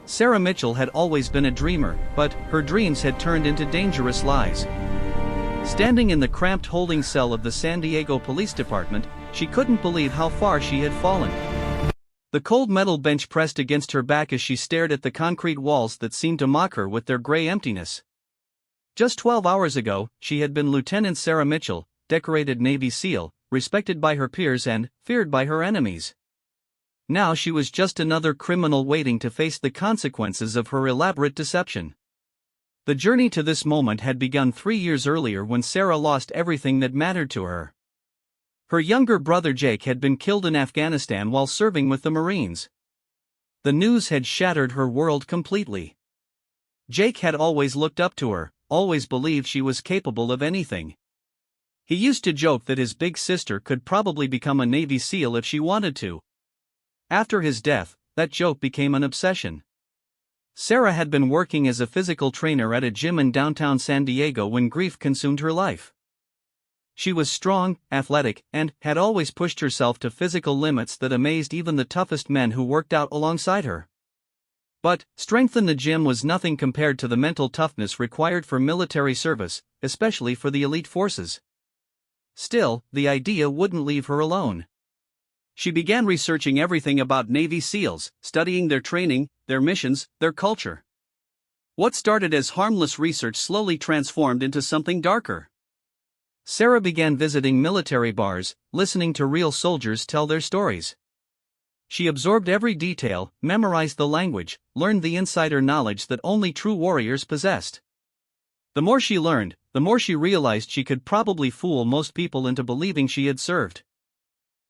Sarah Mitchell had always been a dreamer, but her dreams had turned into dangerous lies. Standing in the cramped holding cell of the San Diego Police Department, she couldn't believe how far she had fallen. The cold metal bench pressed against her back as she stared at the concrete walls that seemed to mock her with their gray emptiness. Just 12 hours ago, she had been Lieutenant Sarah Mitchell, decorated Navy SEAL, respected by her peers and feared by her enemies. Now she was just another criminal waiting to face the consequences of her elaborate deception. The journey to this moment had begun 3 years earlier when Sarah lost everything that mattered to her. Her younger brother Jake had been killed in Afghanistan while serving with the Marines. The news had shattered her world completely. Jake had always looked up to her, always believed she was capable of anything. He used to joke that his big sister could probably become a Navy SEAL if she wanted to. After his death, that joke became an obsession. Sarah had been working as a physical trainer at a gym in downtown San Diego when grief consumed her life. She was strong, athletic, and had always pushed herself to physical limits that amazed even the toughest men who worked out alongside her. But strength in the gym was nothing compared to the mental toughness required for military service, especially for the elite forces. Still, the idea wouldn't leave her alone. She began researching everything about Navy SEALs, studying their training, their missions, their culture. What started as harmless research slowly transformed into something darker. Sarah began visiting military bars, listening to real soldiers tell their stories. She absorbed every detail, memorized the language, learned the insider knowledge that only true warriors possessed. The more she learned, the more she realized she could probably fool most people into believing she had served.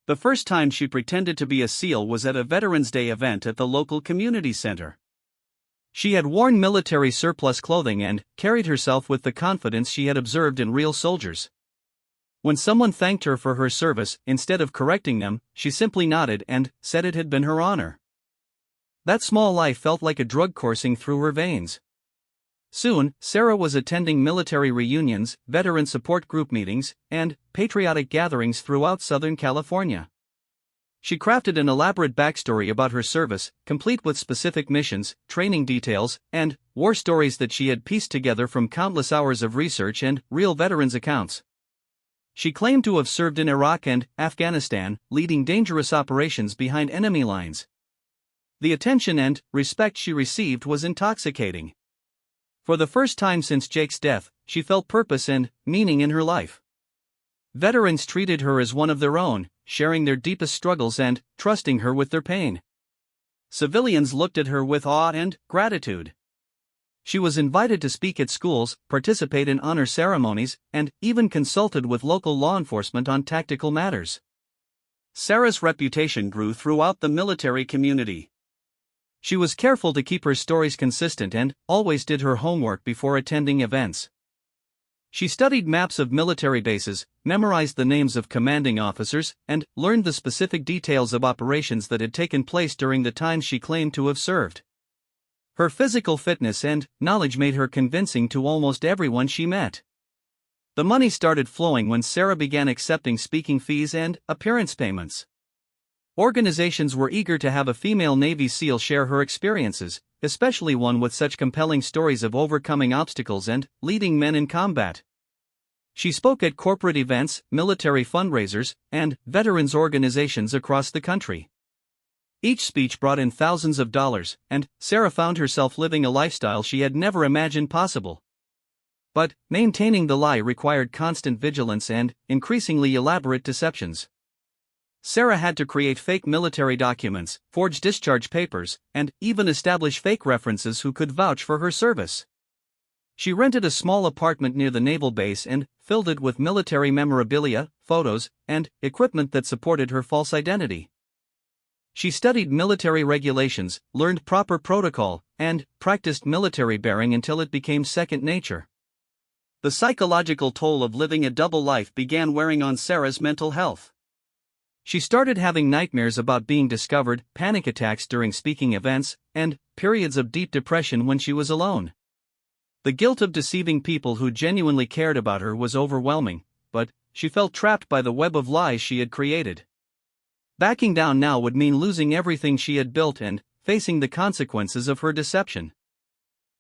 The first time she pretended to be a SEAL was at a Veterans Day event at the local community center. She had worn military surplus clothing and carried herself with the confidence she had observed in real soldiers. When someone thanked her for her service, instead of correcting them, she simply nodded and said it had been her honor. That small lie felt like a drug coursing through her veins. Soon, Sarah was attending military reunions, veteran support group meetings, and patriotic gatherings throughout Southern California. She crafted an elaborate backstory about her service, complete with specific missions, training details, and war stories that she had pieced together from countless hours of research and real veterans' accounts. She claimed to have served in Iraq and Afghanistan, leading dangerous operations behind enemy lines. The attention and respect she received was intoxicating. For the first time since Jake's death, she felt purpose and meaning in her life. Veterans treated her as one of their own, sharing their deepest struggles and trusting her with their pain. Civilians looked at her with awe and gratitude. She was invited to speak at schools, participate in honor ceremonies, and even consulted with local law enforcement on tactical matters. Sarah's reputation grew throughout the military community. She was careful to keep her stories consistent and always did her homework before attending events. She studied maps of military bases, memorized the names of commanding officers, and learned the specific details of operations that had taken place during the time she claimed to have served. Her physical fitness and knowledge made her convincing to almost everyone she met. The money started flowing when Sarah began accepting speaking fees and appearance payments. Organizations were eager to have a female Navy SEAL share her experiences, especially one with such compelling stories of overcoming obstacles and leading men in combat. She spoke at corporate events, military fundraisers, and veterans organizations across the country. Each speech brought in thousands of dollars, and Sarah found herself living a lifestyle she had never imagined possible. But maintaining the lie required constant vigilance and increasingly elaborate deceptions. Sarah had to create fake military documents, forge discharge papers, and even establish fake references who could vouch for her service. She rented a small apartment near the naval base and filled it with military memorabilia, photos, and equipment that supported her false identity. She studied military regulations, learned proper protocol, and practiced military bearing until it became second nature. The psychological toll of living a double life began wearing on Sarah's mental health. She started having nightmares about being discovered, panic attacks during speaking events, and periods of deep depression when she was alone. The guilt of deceiving people who genuinely cared about her was overwhelming, but she felt trapped by the web of lies she had created. Backing down now would mean losing everything she had built and facing the consequences of her deception.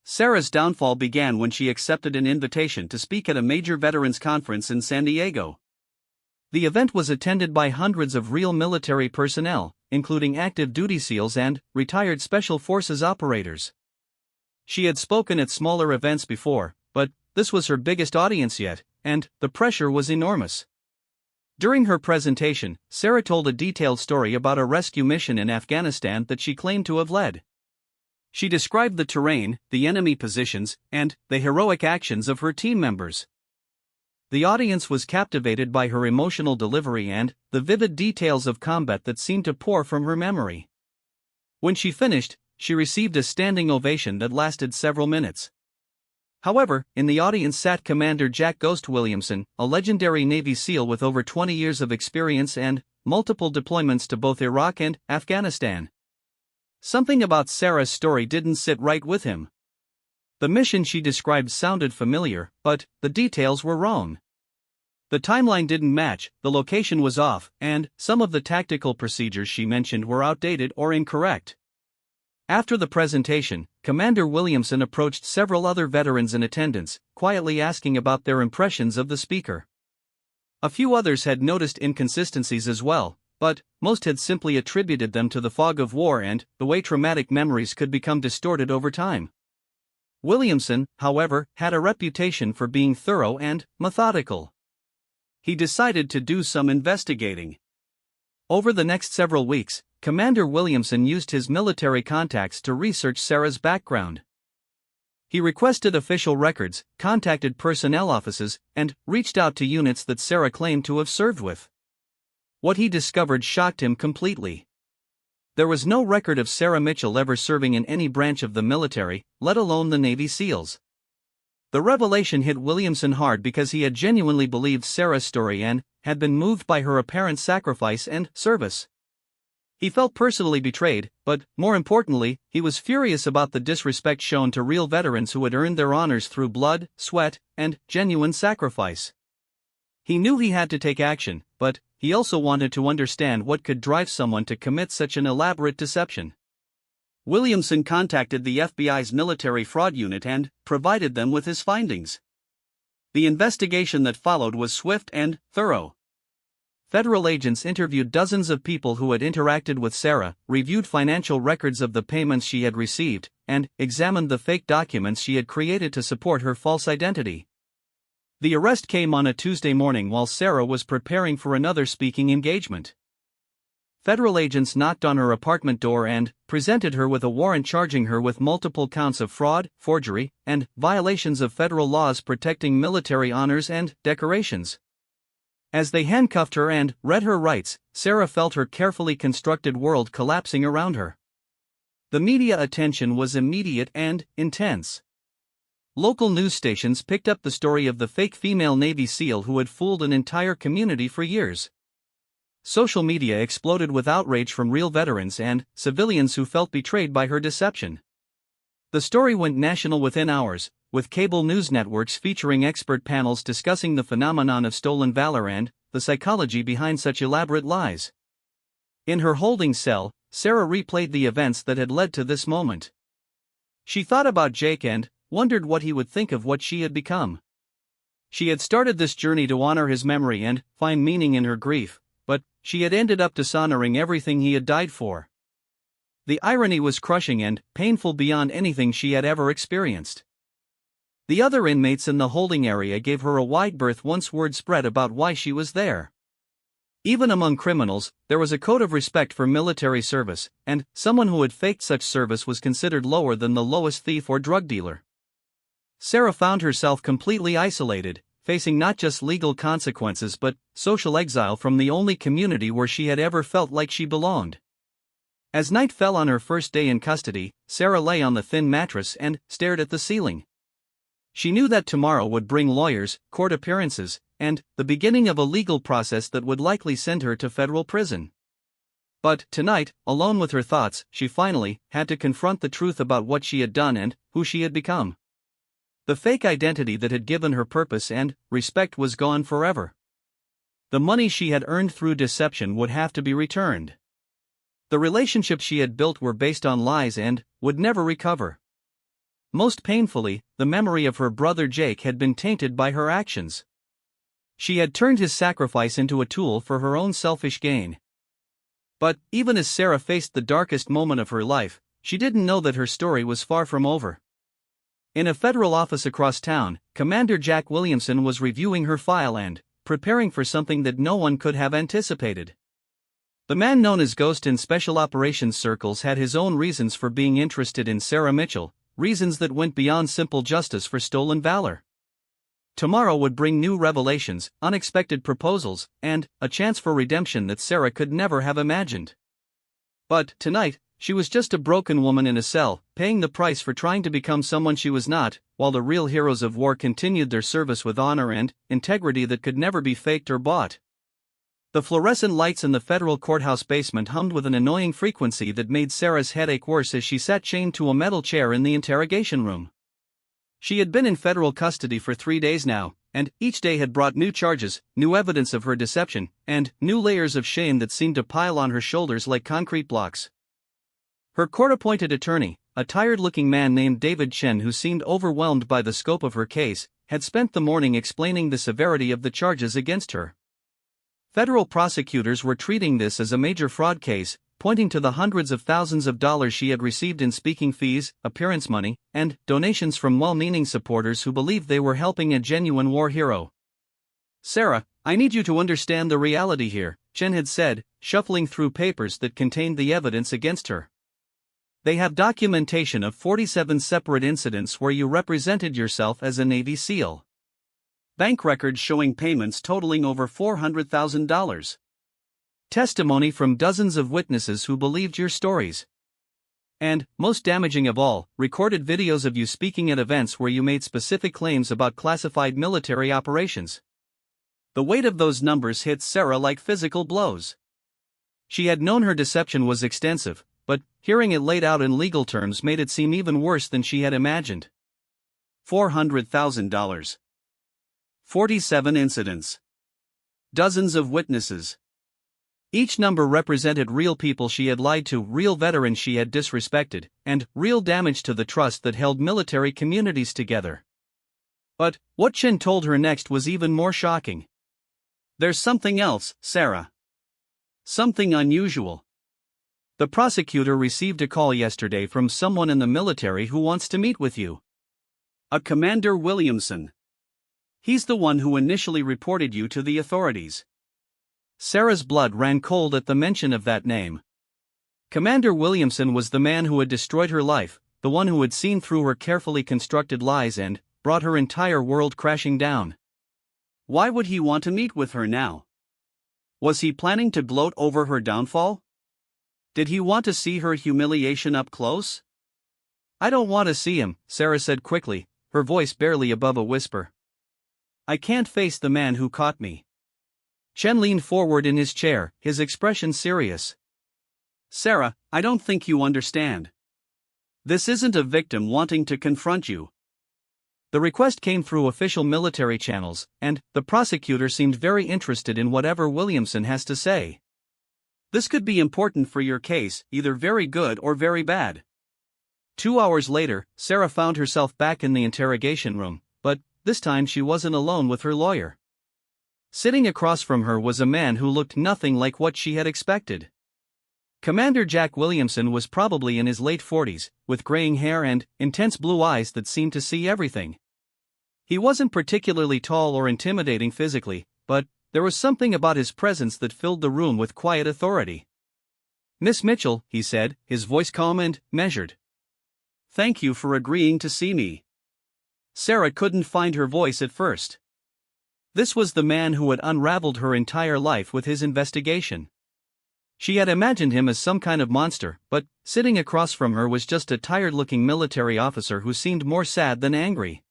Sarah's downfall began when she accepted an invitation to speak at a major veterans conference in San Diego. The event was attended by hundreds of real military personnel, including active duty SEALs and retired Special Forces operators. She had spoken at smaller events before, but this was her biggest audience yet, and the pressure was enormous. During her presentation, Sarah told a detailed story about a rescue mission in Afghanistan that she claimed to have led. She described the terrain, the enemy positions, and the heroic actions of her team members. The audience was captivated by her emotional delivery and the vivid details of combat that seemed to pour from her memory. When she finished, she received a standing ovation that lasted several minutes. However, in the audience sat Commander Jack "Ghost" Williamson, a legendary Navy SEAL with over 20 years of experience and multiple deployments to both Iraq and Afghanistan. Something about Sarah's story didn't sit right with him. The mission she described sounded familiar, but the details were wrong. The timeline didn't match, the location was off, and some of the tactical procedures she mentioned were outdated or incorrect. After the presentation, Commander Williamson approached several other veterans in attendance, quietly asking about their impressions of the speaker. A few others had noticed inconsistencies as well, but most had simply attributed them to the fog of war and the way traumatic memories could become distorted over time. Williamson, however, had a reputation for being thorough and methodical. He decided to do some investigating. Over the next several weeks, Commander Williamson used his military contacts to research Sarah's background. He requested official records, contacted personnel offices, and reached out to units that Sarah claimed to have served with. What he discovered shocked him completely. There was no record of Sarah Mitchell ever serving in any branch of the military, let alone the Navy SEALs. The revelation hit Williamson hard because he had genuinely believed Sarah's story and had been moved by her apparent sacrifice and service. He felt personally betrayed, but, more importantly, he was furious about the disrespect shown to real veterans who had earned their honors through blood, sweat, and genuine sacrifice. He knew he had to take action, but he also wanted to understand what could drive someone to commit such an elaborate deception. Williamson contacted the FBI's military fraud unit and provided them with his findings. The investigation that followed was swift and thorough. Federal agents interviewed dozens of people who had interacted with Sarah, reviewed financial records of the payments she had received, and examined the fake documents she had created to support her false identity. The arrest came on a Tuesday morning while Sarah was preparing for another speaking engagement. Federal agents knocked on her apartment door and presented her with a warrant charging her with multiple counts of fraud, forgery, and violations of federal laws protecting military honors and decorations. As they handcuffed her and read her rights, Sarah felt her carefully constructed world collapsing around her. The media attention was immediate and intense. Local news stations picked up the story of the fake female Navy SEAL who had fooled an entire community for years. Social media exploded with outrage from real veterans and civilians who felt betrayed by her deception. The story went national within hours, with cable news networks featuring expert panels discussing the phenomenon of stolen valor and the psychology behind such elaborate lies. In her holding cell, Sarah replayed the events that had led to this moment. She thought about Jake and wondered what he would think of what she had become. She had started this journey to honor his memory and find meaning in her grief, but she had ended up dishonoring everything he had died for. The irony was crushing and painful beyond anything she had ever experienced. The other inmates in the holding area gave her a wide berth once word spread about why she was there. Even among criminals, there was a code of respect for military service, and someone who had faked such service was considered lower than the lowest thief or drug dealer. Sarah found herself completely isolated, facing not just legal consequences but social exile from the only community where she had ever felt like she belonged. As night fell on her first day in custody, Sarah lay on the thin mattress and stared at the ceiling. She knew that tomorrow would bring lawyers, court appearances, and the beginning of a legal process that would likely send her to federal prison. But tonight, alone with her thoughts, she finally had to confront the truth about what she had done and who she had become. The fake identity that had given her purpose and respect was gone forever. The money she had earned through deception would have to be returned. The relationships she had built were based on lies and would never recover. Most painfully, the memory of her brother Jake had been tainted by her actions. She had turned his sacrifice into a tool for her own selfish gain. But, even as Sarah faced the darkest moment of her life, she didn't know that her story was far from over. In a federal office across town, Commander Jack Williamson was reviewing her file and preparing for something that no one could have anticipated. The man known as Ghost in special operations circles had his own reasons for being interested in Sarah Mitchell, reasons that went beyond simple justice for stolen valor. Tomorrow would bring new revelations, unexpected proposals, and a chance for redemption that Sarah could never have imagined. But, tonight, she was just a broken woman in a cell, paying the price for trying to become someone she was not, while the real heroes of war continued their service with honor and integrity that could never be faked or bought. The fluorescent lights in the federal courthouse basement hummed with an annoying frequency that made Sarah's headache worse as she sat chained to a metal chair in the interrogation room. She had been in federal custody for 3 days now, and each day had brought new charges, new evidence of her deception, and new layers of shame that seemed to pile on her shoulders like concrete blocks. Her court-appointed attorney, a tired-looking man named David Chen who seemed overwhelmed by the scope of her case, had spent the morning explaining the severity of the charges against her. Federal prosecutors were treating this as a major fraud case, pointing to the hundreds of thousands of dollars she had received in speaking fees, appearance money, and donations from well-meaning supporters who believed they were helping a genuine war hero. "Sarah, I need you to understand the reality here," Chen had said, shuffling through papers that contained the evidence against her. "They have documentation of 47 separate incidents where you represented yourself as a Navy SEAL. Bank records showing payments totaling over $400,000. Testimony from dozens of witnesses who believed your stories. And, most damaging of all, recorded videos of you speaking at events where you made specific claims about classified military operations." The weight of those numbers hit Sarah like physical blows. She had known her deception was extensive, but hearing it laid out in legal terms made it seem even worse than she had imagined. $400,000. 47 incidents. Dozens of witnesses. Each number represented real people she had lied to, real veterans she had disrespected, and real damage to the trust that held military communities together. But what Chen told her next was even more shocking. "There's something else, Sarah. Something unusual. The prosecutor received a call yesterday from someone in the military who wants to meet with you. A Commander Williamson. He's the one who initially reported you to the authorities." Sarah's blood ran cold at the mention of that name. Commander Williamson was the man who had destroyed her life, the one who had seen through her carefully constructed lies and brought her entire world crashing down. Why would he want to meet with her now? Was he planning to gloat over her downfall? Did he want to see her humiliation up close? "I don't want to see him," Sarah said quickly, her voice barely above a whisper. "I can't face the man who caught me." Chen leaned forward in his chair, his expression serious. "Sarah, I don't think you understand. This isn't a victim wanting to confront you." The request came through official military channels, and the prosecutor seemed very interested in whatever Williamson has to say. "This could be important for your case, either very good or very bad." 2 hours later, Sarah found herself back in the interrogation room, but this time she wasn't alone with her lawyer. Sitting across from her was a man who looked nothing like what she had expected. Commander Jack Williamson was probably in his late 40s, with graying hair and intense blue eyes that seemed to see everything. He wasn't particularly tall or intimidating physically, but there was something about his presence that filled the room with quiet authority. "Miss Mitchell," he said, his voice calm and measured. "Thank you for agreeing to see me." Sarah couldn't find her voice at first. This was the man who had unraveled her entire life with his investigation. She had imagined him as some kind of monster, but sitting across from her was just a tired-looking military officer who seemed more sad than angry.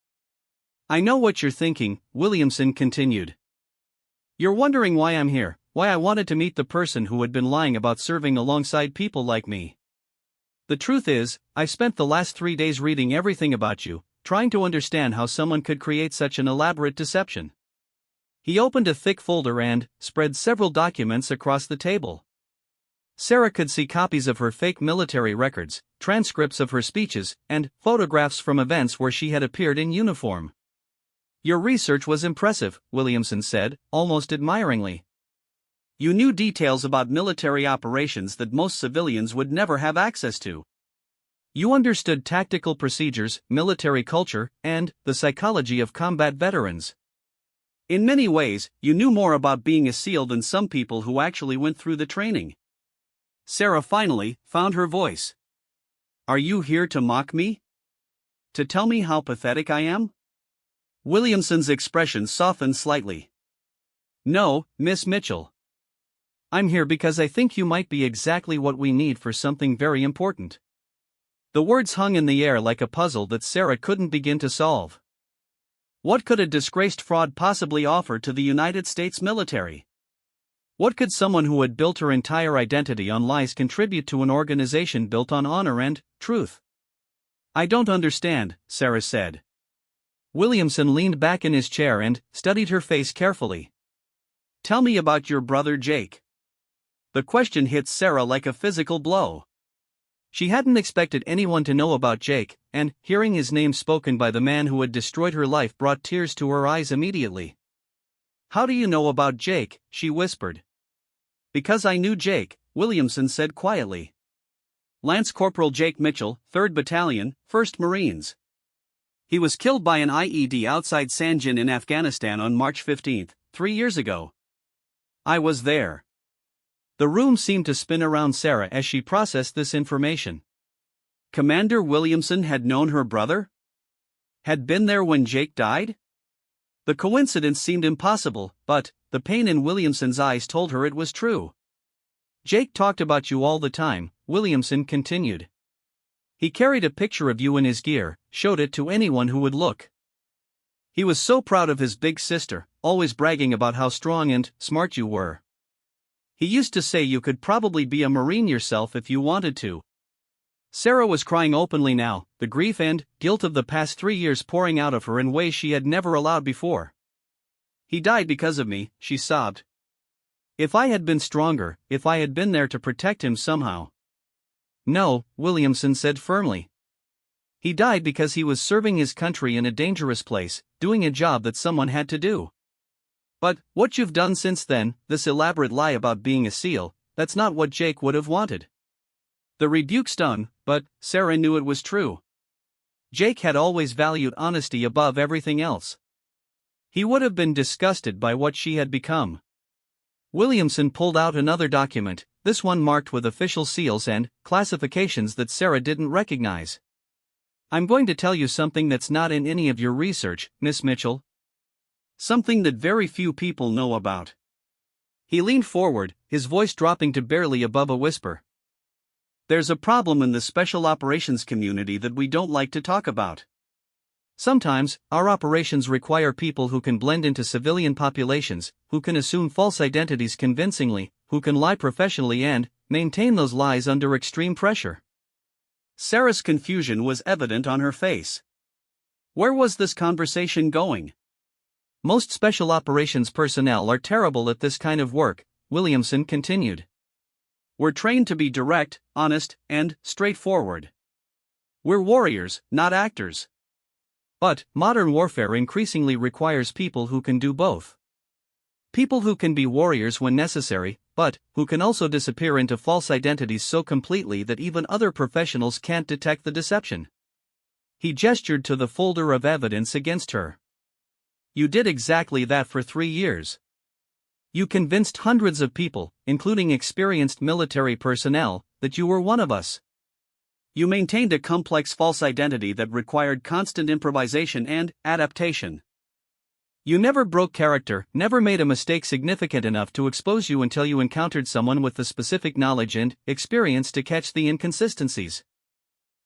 "I know what you're thinking," Williamson continued. "You're wondering why I'm here, why I wanted to meet the person who had been lying about serving alongside people like me. The truth is, I've spent the last 3 days reading everything about you, trying to understand how someone could create such an elaborate deception." He opened a thick folder and spread several documents across the table. Sarah could see copies of her fake military records, transcripts of her speeches, and photographs from events where she had appeared in uniform. "Your research was impressive," Williamson said, almost admiringly. "You knew details about military operations that most civilians would never have access to. You understood tactical procedures, military culture, and the psychology of combat veterans. In many ways, you knew more about being a SEAL than some people who actually went through the training." Sarah finally found her voice. "Are you here to mock me? To tell me how pathetic I am?" Williamson's expression softened slightly. "No, Miss Mitchell. I'm here because I think you might be exactly what we need for something very important." The words hung in the air like a puzzle that Sarah couldn't begin to solve. What could a disgraced fraud possibly offer to the United States military? What could someone who had built her entire identity on lies contribute to an organization built on honor and truth? "I don't understand," Sarah said. Williamson leaned back in his chair and studied her face carefully. "Tell me about your brother Jake." The question hit Sarah like a physical blow. She hadn't expected anyone to know about Jake, and hearing his name spoken by the man who had destroyed her life brought tears to her eyes immediately. "How do you know about Jake?" she whispered. "Because I knew Jake," Williamson said quietly. "Lance Corporal Jake Mitchell, 3rd Battalion, 1st Marines. He was killed by an IED outside Sanjin in Afghanistan on March 15, 3 years ago. I was there." The room seemed to spin around Sarah as she processed this information. Commander Williamson had known her brother? Had been there when Jake died? The coincidence seemed impossible, but the pain in Williamson's eyes told her it was true. "Jake talked about you all the time," Williamson continued. "He carried a picture of you in his gear, showed it to anyone who would look. He was so proud of his big sister, always bragging about how strong and smart you were. He used to say you could probably be a Marine yourself if you wanted to." Sarah was crying openly now, the grief and guilt of the past 3 years pouring out of her in ways she had never allowed before. "He died because of me," she sobbed. "If I had been stronger, if I had been there to protect him somehow." "No," Williamson said firmly. "He died because he was serving his country in a dangerous place, doing a job that someone had to do. But what you've done since then, this elaborate lie about being a SEAL, that's not what Jake would have wanted." The rebuke stung, but Sarah knew it was true. Jake had always valued honesty above everything else. He would have been disgusted by what she had become. Williamson pulled out another document, this one marked with official seals and classifications that Sarah didn't recognize. "I'm going to tell you something that's not in any of your research, Miss Mitchell. Something that very few people know about." He leaned forward, his voice dropping to barely above a whisper. "There's a problem in the special operations community that we don't like to talk about. Sometimes, our operations require people who can blend into civilian populations, who can assume false identities convincingly, who can lie professionally and maintain those lies under extreme pressure." Sarah's confusion was evident on her face. Where was this conversation going? "Most special operations personnel are terrible at this kind of work," Williamson continued. "We're trained to be direct, honest, and straightforward. We're warriors, not actors. But modern warfare increasingly requires people who can do both. People who can be warriors when necessary, but who can also disappear into false identities so completely that even other professionals can't detect the deception." He gestured to the folder of evidence against her. "You did exactly that for 3 years. You convinced hundreds of people, including experienced military personnel, that you were one of us. You maintained a complex false identity that required constant improvisation and adaptation. You never broke character, never made a mistake significant enough to expose you until you encountered someone with the specific knowledge and experience to catch the inconsistencies."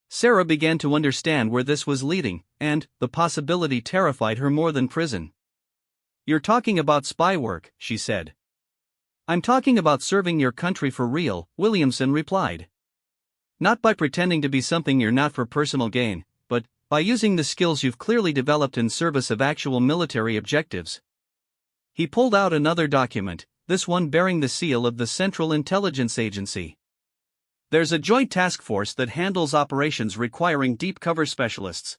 Sarah began to understand where this was leading, and the possibility terrified her more than prison. "You're talking about spy work," she said. "I'm talking about serving your country for real," Williamson replied. "Not by pretending to be something you're not for personal gain, but by using the skills you've clearly developed in service of actual military objectives." He pulled out another document, this one bearing the seal of the Central Intelligence Agency. There's a joint task force that handles operations requiring deep cover specialists.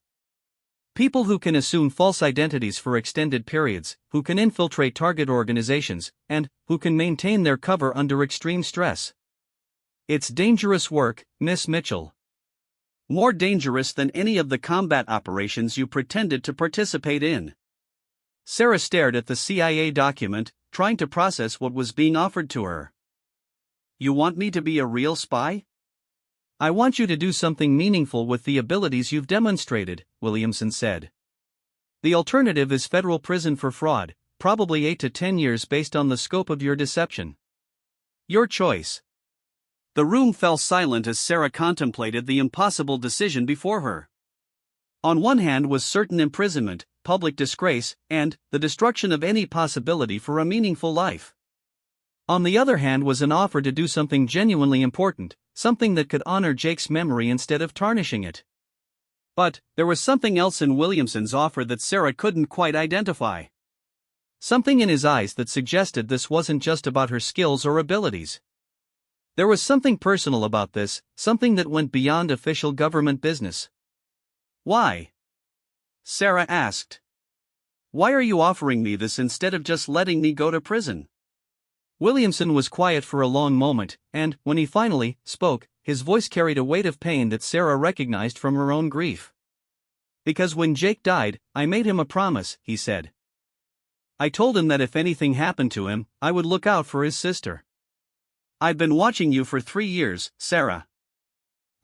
People who can assume false identities for extended periods, who can infiltrate target organizations, and who can maintain their cover under extreme stress. It's dangerous work, Miss Mitchell. More dangerous than any of the combat operations you pretended to participate in. Sarah stared at the CIA document, trying to process what was being offered to her. You want me to be a real spy? I want you to do something meaningful with the abilities you've demonstrated, Williamson said. The alternative is federal prison for fraud, probably 8 to 10 years based on the scope of your deception. Your choice. The room fell silent as Sarah contemplated the impossible decision before her. On one hand was certain imprisonment, public disgrace, and the destruction of any possibility for a meaningful life. On the other hand was an offer to do something genuinely important, something that could honor Jake's memory instead of tarnishing it. But there was something else in Williamson's offer that Sarah couldn't quite identify. Something in his eyes that suggested this wasn't just about her skills or abilities. There was something personal about this, something that went beyond official government business. Why? Sarah asked. Why are you offering me this instead of just letting me go to prison? Williamson was quiet for a long moment, and, when he finally spoke, his voice carried a weight of pain that Sarah recognized from her own grief. Because when Jake died, I made him a promise, he said. I told him that if anything happened to him, I would look out for his sister. I've been watching you for 3 years, Sarah.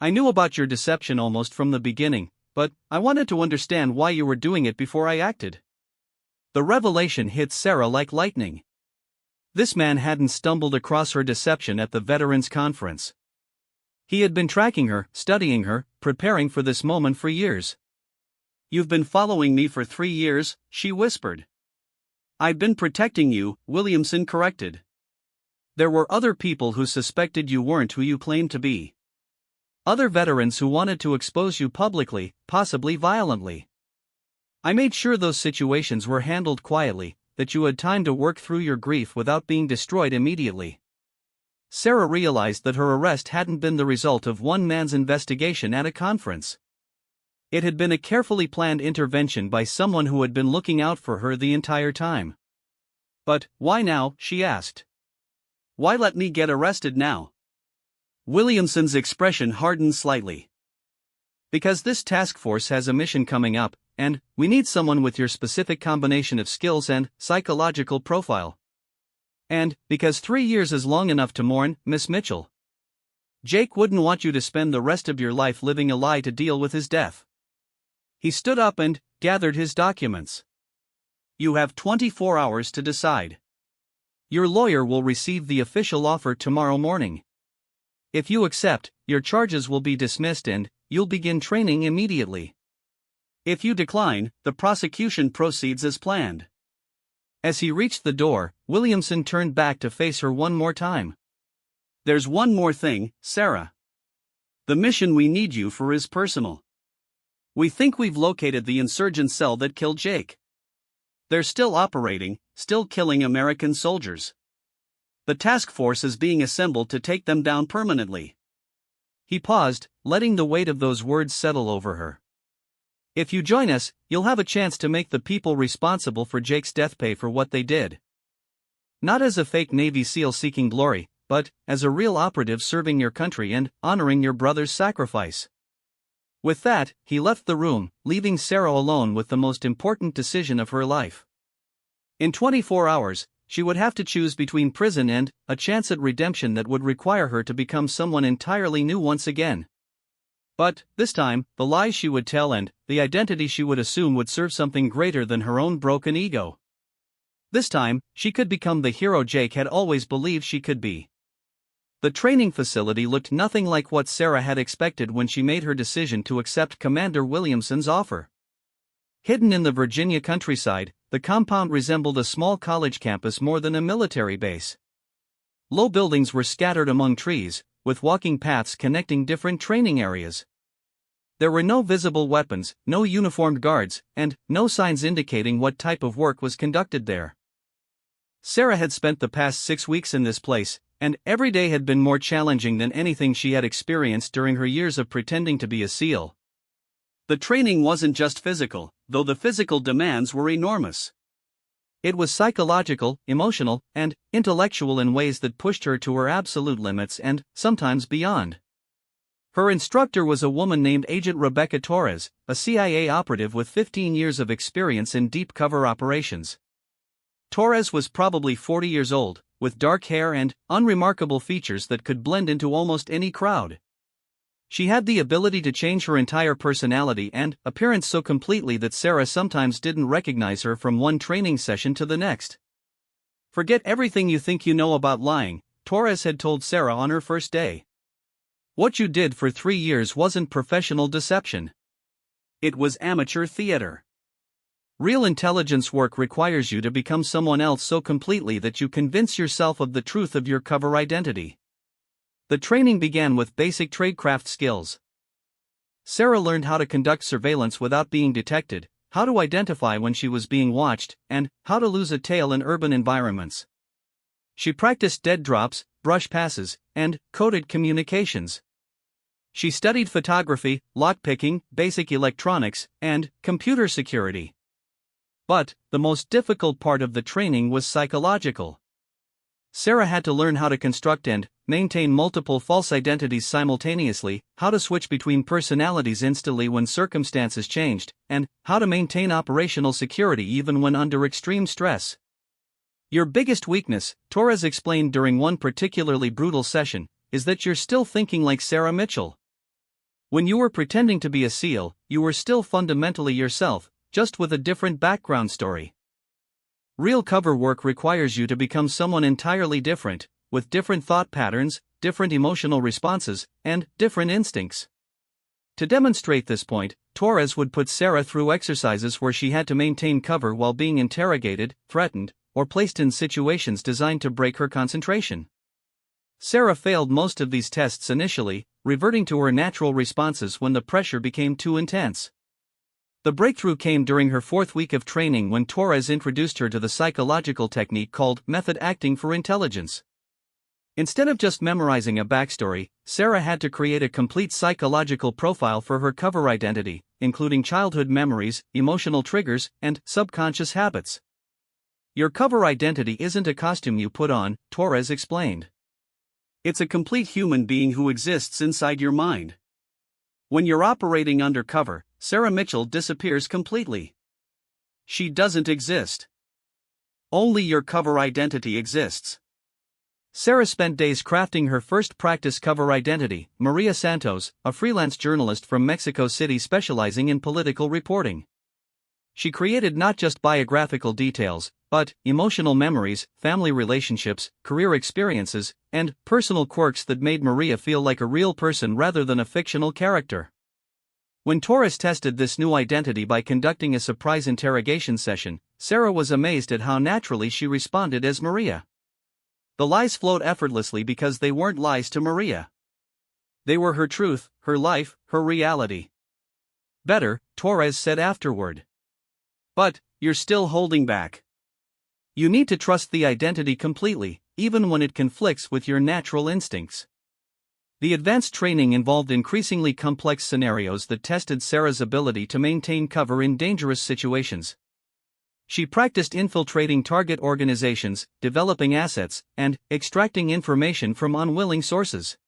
I knew about your deception almost from the beginning, but I wanted to understand why you were doing it before I acted. The revelation hit Sarah like lightning. This man hadn't stumbled across her deception at the Veterans Conference. He had been tracking her, studying her, preparing for this moment for years. You've been following me for 3 years, she whispered. I've been protecting you, Williamson corrected. There were other people who suspected you weren't who you claimed to be. Other veterans who wanted to expose you publicly, possibly violently. I made sure those situations were handled quietly, that you had time to work through your grief without being destroyed immediately. Sarah realized that her arrest hadn't been the result of one man's investigation at a conference. It had been a carefully planned intervention by someone who had been looking out for her the entire time. But why now, she asked. Why let me get arrested now? Williamson's expression hardened slightly. Because this task force has a mission coming up, and we need someone with your specific combination of skills and psychological profile. And because 3 years is long enough to mourn, Miss Mitchell. Jake wouldn't want you to spend the rest of your life living a lie to deal with his death. He stood up and gathered his documents. You have 24 hours to decide. Your lawyer will receive the official offer tomorrow morning. If you accept, your charges will be dismissed and you'll begin training immediately. If you decline, the prosecution proceeds as planned. As he reached the door, Williamson turned back to face her one more time. There's one more thing, Sarah. The mission we need you for is personal. We think we've located the insurgent cell that killed Jake. They're still operating, still killing American soldiers. The task force is being assembled to take them down permanently. He paused, letting the weight of those words settle over her. If you join us, you'll have a chance to make the people responsible for Jake's death pay for what they did. Not as a fake Navy SEAL seeking glory, but as a real operative serving your country and honoring your brother's sacrifice. With that, he left the room, leaving Sarah alone with the most important decision of her life. In 24 hours, she would have to choose between prison and a chance at redemption that would require her to become someone entirely new once again. But, this time, the lies she would tell and the identity she would assume would serve something greater than her own broken ego. This time, she could become the hero Jake had always believed she could be. The training facility looked nothing like what Sarah had expected when she made her decision to accept Commander Williamson's offer. Hidden in the Virginia countryside, the compound resembled a small college campus more than a military base. Low buildings were scattered among trees, with walking paths connecting different training areas. There were no visible weapons, no uniformed guards, and no signs indicating what type of work was conducted there. Sarah had spent the past 6 weeks in this place, and every day had been more challenging than anything she had experienced during her years of pretending to be a SEAL. The training wasn't just physical, though the physical demands were enormous. It was psychological, emotional, and intellectual in ways that pushed her to her absolute limits and, sometimes, beyond. Her instructor was a woman named Agent Rebecca Torres, a CIA operative with 15 years of experience in deep cover operations. Torres was probably 40 years old, with dark hair and unremarkable features that could blend into almost any crowd. She had the ability to change her entire personality and appearance so completely that Sarah sometimes didn't recognize her from one training session to the next. "Forget everything you think you know about lying," Torres had told Sarah on her first day. "What you did for 3 years wasn't professional deception. It was amateur theater. Real intelligence work requires you to become someone else so completely that you convince yourself of the truth of your cover identity." The training began with basic tradecraft skills. Sarah learned how to conduct surveillance without being detected, how to identify when she was being watched, and how to lose a tail in urban environments. She practiced dead drops, brush passes, and coded communications. She studied photography, lockpicking, basic electronics, and computer security. But the most difficult part of the training was psychological. Sarah had to learn how to construct and maintain multiple false identities simultaneously, how to switch between personalities instantly when circumstances changed, and how to maintain operational security even when under extreme stress. "Your biggest weakness," Torres explained during one particularly brutal session, "is that you're still thinking like Sarah Mitchell. When you were pretending to be a SEAL, you were still fundamentally yourself, just with a different background story. Real cover work requires you to become someone entirely different, with different thought patterns, different emotional responses, and different instincts." To demonstrate this point, Torres would put Sarah through exercises where she had to maintain cover while being interrogated, threatened, or placed in situations designed to break her concentration. Sarah failed most of these tests initially, reverting to her natural responses when the pressure became too intense. The breakthrough came during her 4th week of training when Torres introduced her to the psychological technique called method acting for intelligence. Instead of just memorizing a backstory, Sarah had to create a complete psychological profile for her cover identity, including childhood memories, emotional triggers, and subconscious habits. "Your cover identity isn't a costume you put on," Torres explained. "It's a complete human being who exists inside your mind. When you're operating undercover, Sarah Mitchell disappears completely. She doesn't exist. Only your cover identity exists." Sarah spent days crafting her first practice cover identity, Maria Santos, a freelance journalist from Mexico City specializing in political reporting. She created not just biographical details, but emotional memories, family relationships, career experiences, and personal quirks that made Maria feel like a real person rather than a fictional character. When Torres tested this new identity by conducting a surprise interrogation session, Sarah was amazed at how naturally she responded as Maria. The lies flowed effortlessly because they weren't lies to Maria. They were her truth, her life, her reality. "Better," Torres said afterward. "But you're still holding back. You need to trust the identity completely, even when it conflicts with your natural instincts." The advanced training involved increasingly complex scenarios that tested Sarah's ability to maintain cover in dangerous situations. She practiced infiltrating target organizations, developing assets, and extracting information from unwilling sources.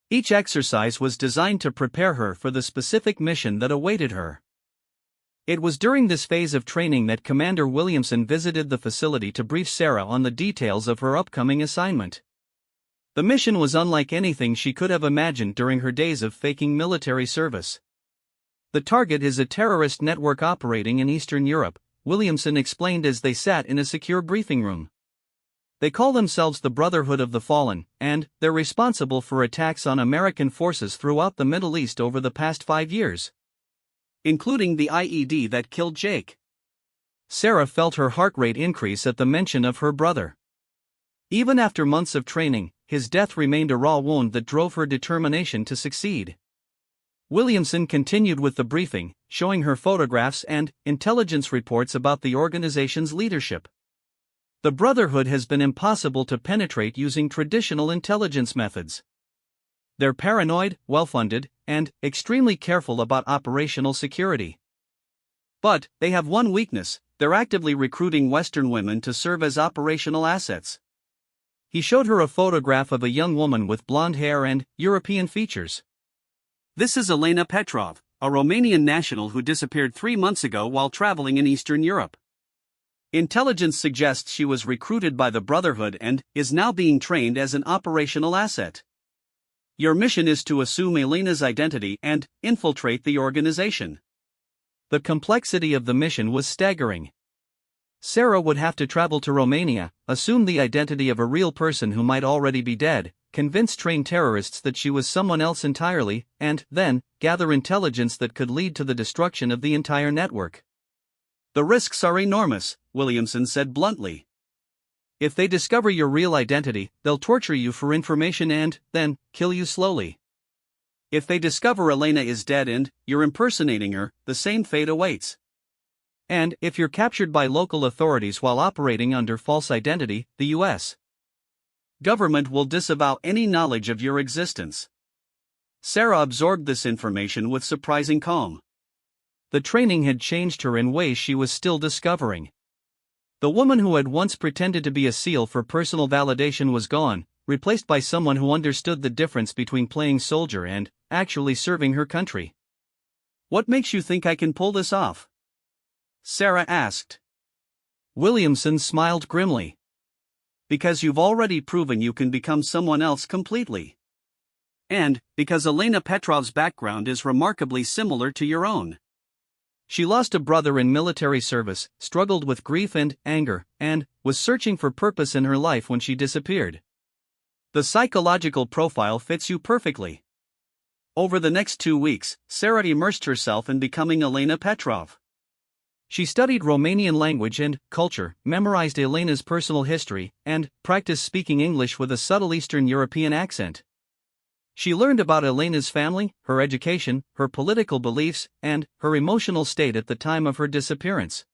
Each exercise was designed to prepare her for the specific mission that awaited her. It was during this phase of training that Commander Williamson visited the facility to brief Sarah on the details of her upcoming assignment. The mission was unlike anything she could have imagined during her days of faking military service. "The target is a terrorist network operating in Eastern Europe," Williamson explained as they sat in a secure briefing room. "They call themselves the Brotherhood of the Fallen, and they're responsible for attacks on American forces throughout the Middle East over the past 5 years. Including the IED that killed Jake." Sarah felt her heart rate increase at the mention of her brother. Even after months of training, his death remained a raw wound that drove her determination to succeed. Williamson continued with the briefing, showing her photographs and intelligence reports about the organization's leadership. The Brotherhood has been impossible to penetrate using traditional intelligence methods. They're paranoid, well-funded, and extremely careful about operational security. But they have one weakness: they're actively recruiting Western women to serve as operational assets. He showed her a photograph of a young woman with blonde hair and European features. This is Elena Petrov, a Romanian national who disappeared 3 months ago while traveling in Eastern Europe. Intelligence suggests she was recruited by the Brotherhood and is now being trained as an operational asset. Your mission is to assume Elena's identity and infiltrate the organization. The complexity of the mission was staggering. Sarah would have to travel to Romania, assume the identity of a real person who might already be dead, convince trained terrorists that she was someone else entirely, and then gather intelligence that could lead to the destruction of the entire network. The risks are enormous, Williamson said bluntly. If they discover your real identity, they'll torture you for information and then kill you slowly. If they discover Elena is dead and you're impersonating her, the same fate awaits. And if you're captured by local authorities while operating under false identity, the U.S. government will disavow any knowledge of your existence. Sarah absorbed this information with surprising calm. The training had changed her in ways she was still discovering. The woman who had once pretended to be a SEAL for personal validation was gone, replaced by someone who understood the difference between playing soldier and actually serving her country. "What makes you think I can pull this off?" Sarah asked. Williamson smiled grimly. "Because you've already proven you can become someone else completely. And because Elena Petrov's background is remarkably similar to your own. She lost a brother in military service, struggled with grief and anger, and was searching for purpose in her life when she disappeared. The psychological profile fits you perfectly." Over the next 2 weeks, Sarah immersed herself in becoming Elena Petrov. She studied Romanian language and culture, memorized Elena's personal history, and practiced speaking English with a subtle Eastern European accent. She learned about Elena's family, her education, her political beliefs, and her emotional state at the time of her disappearance.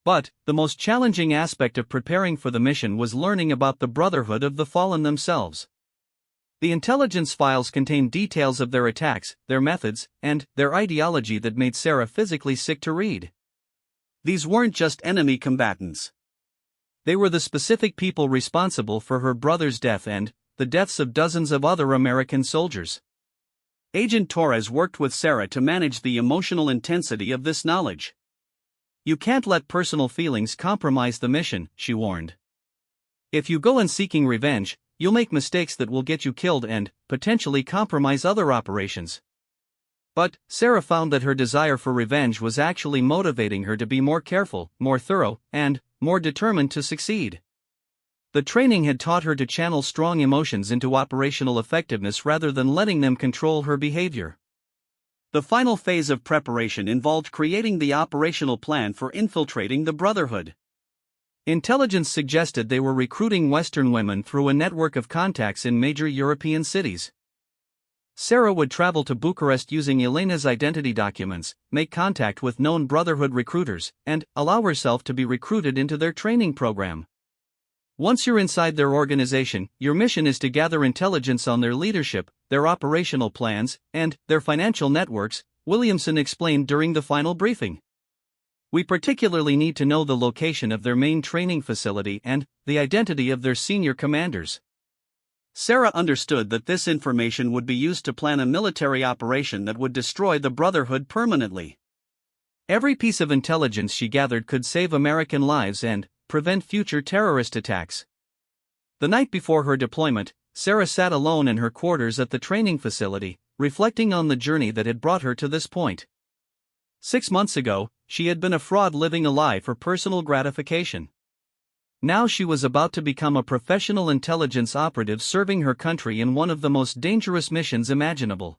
But the most challenging aspect of preparing for the mission was learning about the Brotherhood of the Fallen themselves. The intelligence files contained details of their attacks, their methods, and their ideology that made Sarah physically sick to read. These weren't just enemy combatants. They were the specific people responsible for her brother's death and the deaths of dozens of other American soldiers. Agent Torres worked with Sarah to manage the emotional intensity of this knowledge. "You can't let personal feelings compromise the mission," she warned. "If you go in seeking revenge, you'll make mistakes that will get you killed and potentially compromise other operations." But Sarah found that her desire for revenge was actually motivating her to be more careful, more thorough, and more determined to succeed. The training had taught her to channel strong emotions into operational effectiveness rather than letting them control her behavior. The final phase of preparation involved creating the operational plan for infiltrating the Brotherhood. Intelligence suggested they were recruiting Western women through a network of contacts in major European cities. Sarah would travel to Bucharest using Elena's identity documents, make contact with known Brotherhood recruiters, and allow herself to be recruited into their training program. Once you're inside their organization, your mission is to gather intelligence on their leadership, their operational plans, and their financial networks, Williamson explained during the final briefing. "We particularly need to know the location of their main training facility and the identity of their senior commanders." Sarah understood that this information would be used to plan a military operation that would destroy the Brotherhood permanently. Every piece of intelligence she gathered could save American lives and prevent future terrorist attacks. The night before her deployment, Sarah sat alone in her quarters at the training facility, reflecting on the journey that had brought her to this point. 6 months ago, she had been a fraud living a lie for personal gratification. Now she was about to become a professional intelligence operative serving her country in one of the most dangerous missions imaginable.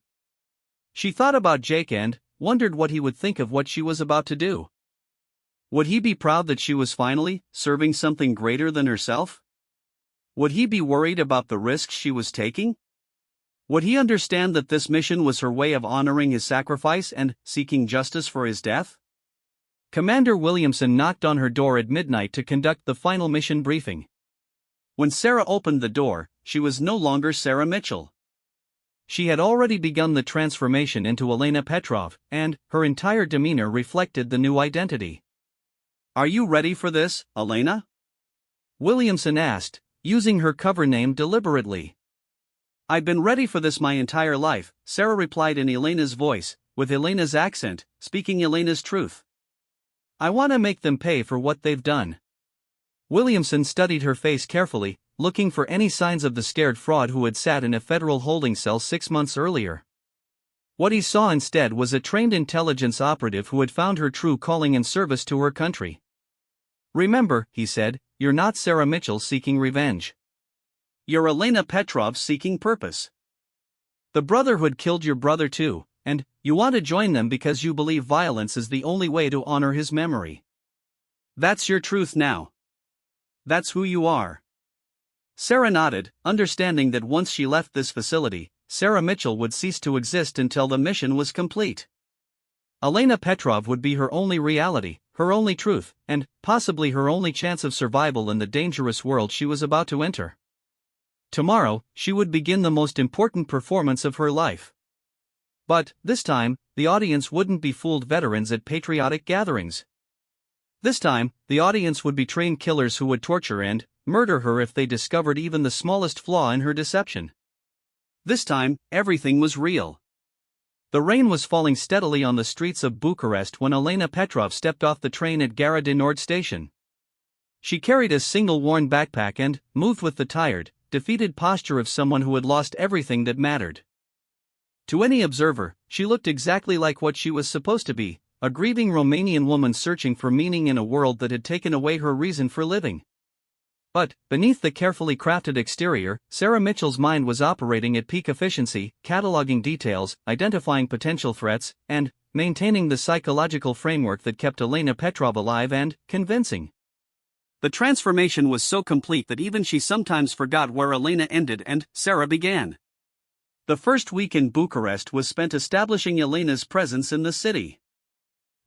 She thought about Jake and wondered what he would think of what she was about to do. Would he be proud that she was finally serving something greater than herself? Would he be worried about the risks she was taking? Would he understand that this mission was her way of honoring his sacrifice and seeking justice for his death? Commander Williamson knocked on her door at midnight to conduct the final mission briefing. When Sarah opened the door, she was no longer Sarah Mitchell. She had already begun the transformation into Elena Petrov, and her entire demeanor reflected the new identity. "Are you ready for this, Elena?" Williamson asked, using her cover name deliberately. "I've been ready for this my entire life," Sarah replied in Elena's voice, with Elena's accent, speaking Elena's truth. "I want to make them pay for what they've done." Williamson studied her face carefully, looking for any signs of the scared fraud who had sat in a federal holding cell 6 months earlier. What he saw instead was a trained intelligence operative who had found her true calling and service to her country. "Remember," he said, "you're not Sarah Mitchell seeking revenge. You're Elena Petrov seeking purpose. The Brotherhood killed your brother too, and you want to join them because you believe violence is the only way to honor his memory. That's your truth now. That's who you are." Sarah nodded, understanding that once she left this facility, Sarah Mitchell would cease to exist until the mission was complete. Elena Petrov would be her only reality, her only truth, and possibly her only chance of survival in the dangerous world she was about to enter. Tomorrow, she would begin the most important performance of her life. But, this time, the audience wouldn't be fooled veterans at patriotic gatherings. This time, the audience would be trained killers who would torture and murder her if they discovered even the smallest flaw in her deception. This time, everything was real. The rain was falling steadily on the streets of Bucharest when Elena Petrov stepped off the train at Gara de Nord station. She carried a single worn backpack and moved with the tired, defeated posture of someone who had lost everything that mattered. To any observer, she looked exactly like what she was supposed to be, a grieving Romanian woman searching for meaning in a world that had taken away her reason for living. But, beneath the carefully crafted exterior, Sarah Mitchell's mind was operating at peak efficiency, cataloging details, identifying potential threats, and maintaining the psychological framework that kept Elena Petrov alive and convincing. The transformation was so complete that even she sometimes forgot where Elena ended and Sarah began. The first week in Bucharest was spent establishing Elena's presence in the city.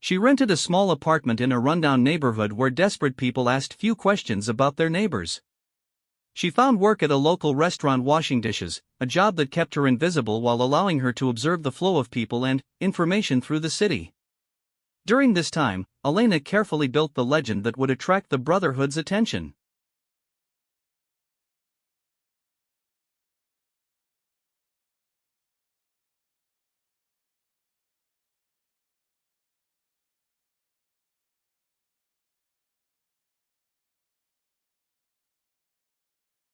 She rented a small apartment in a rundown neighborhood where desperate people asked few questions about their neighbors. She found work at a local restaurant washing dishes, a job that kept her invisible while allowing her to observe the flow of people and information through the city. During this time, Elena carefully built the legend that would attract the Brotherhood's attention.